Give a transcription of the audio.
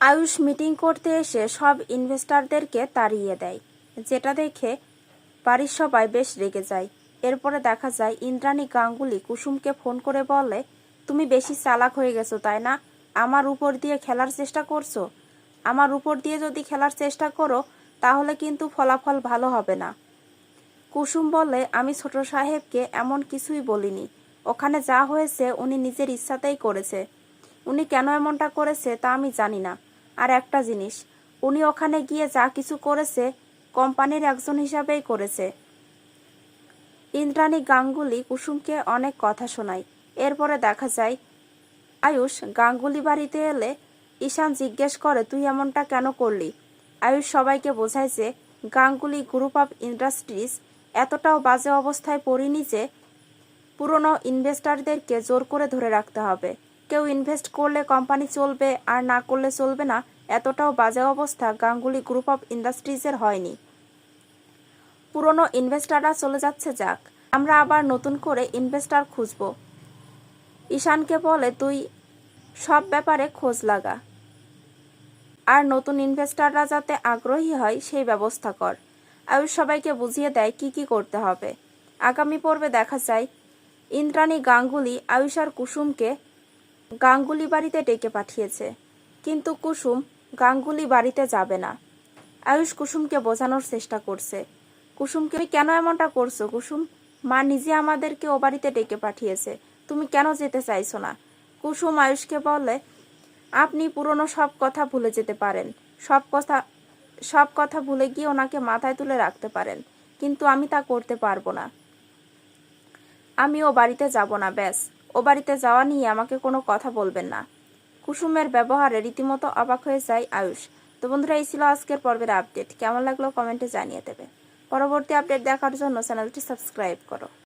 Ayush meeting করতে এসে সব ইনভেস্টরদেরকে তাড়িয়ে দেয়, যেটা দেখে বাড়ির সবাই বেশ রেগে যায়। এরপরে দেখা যায় ইন্দ্রাণী গাঙ্গুলি কুসুমকে ফোন করে বলে, তুমি বেশি চালাক হয়ে গেছো তাই না? আমার উপর দিয়ে খেলার চেষ্টা করছো। আমার উপর দিয়ে যদি খেলার চেষ্টা করো তাহলে কিন্তু ফলাফল ভালো হবে না। কুসুম বলে, আমি ছোট সাহেবকে এমন কিছুই বলিনি। ওখানে যা হয়েছে উনি নিজের ইচ্ছাতেই করেছে। উনি কেন এমনটা করেছে তা আমি জানি না। আর একটা জিনিস, উনি ওখানে গিয়ে যা কিছু করেছে কোম্পানির একজন হিসাবেই করেছে। ইন্দ্রাণী গাঙ্গুলি কুসুমকে অনেক কথা শোনায়। এরপরে দেখা যায় আয়ুষ গাঙ্গুলি বাড়িতে এলে ঈশান জিজ্ঞেস করে, তুই এমনটা কেন করলি? আয়ুষ সবাইকে বোঝায় যে গাঙ্গুলি গ্রুপ অফ ইন্ডাস্ট্রিজ এতটাও বাজে অবস্থায় পড়েনি যে পুরনো ইনভেস্টরদেরকে জোর করে ধরে রাখতে হবে। কেউ ইনভেস্ট করলে কোম্পানি চলবে আর না করলে চলবে না, এতটাও বাজে অবস্থা গাঙ্গুলি গ্রুপ অফ ইন্ডাস্ট্রিজের হয়নি। পুরনো ইনভেস্টররা চলে যাচ্ছে, যাক, আমরা আবার নতুন করে ইনভেস্টর খুঁজব। ঈশানকে বলে, তুই সব ব্যাপারে খোঁজ লাগা আর নতুন ইনভেস্টররা যাতে আগ্রহী হয় সেই ব্যবস্থা কর। আয়ুষ সবাইকে বুঝিয়ে দেয় কি কি করতে হবে। আগামী পর্বে দেখা যায় ইন্দ্রাণী গাঙ্গুলি আয়ুষ আর কুসুমকে গাঙ্গুলি বাড়িতে ডেকে পাঠিয়েছে, কিন্তু কুসুম গাঙ্গুলি বাড়িতে যাবে না। আয়ুষ কুসুমকে বোঝানোর চেষ্টা করছে, কুসুমকে, তুমি কেন এমনটা করছো কুসুম? মা নিজে আমাদেরকে ও বাড়িতে ডেকে পাঠিয়েছে, তুমি কেন যেতে চাইছো না? কুসুম আয়ুষকে বলে, আপনি পুরনো সব কথা ভুলে যেতে পারেন, সব কথা ভুলে গিয়ে ওনাকে মাথায় তুলে রাখতে পারেন, কিন্তু আমি তা করতে পারবো না। আমি ও বাড়িতে যাব না, ব্যাস। ও বাড়িতে যাওয়া নিয়ে আমাকে কোনো কথা বলবেন না। কুসুমের ব্যবহারে রীতিমতো অবাক হয়ে যায় আয়ুষ। তো বন্ধুরা, এই ছিল আজকের পর্বের আপডেট। কেমন লাগলো কমেন্টে জানিয়ে দেবে। পরবর্তী আপডেট দেখার জন্য চ্যানেলটি সাবস্ক্রাইব করো।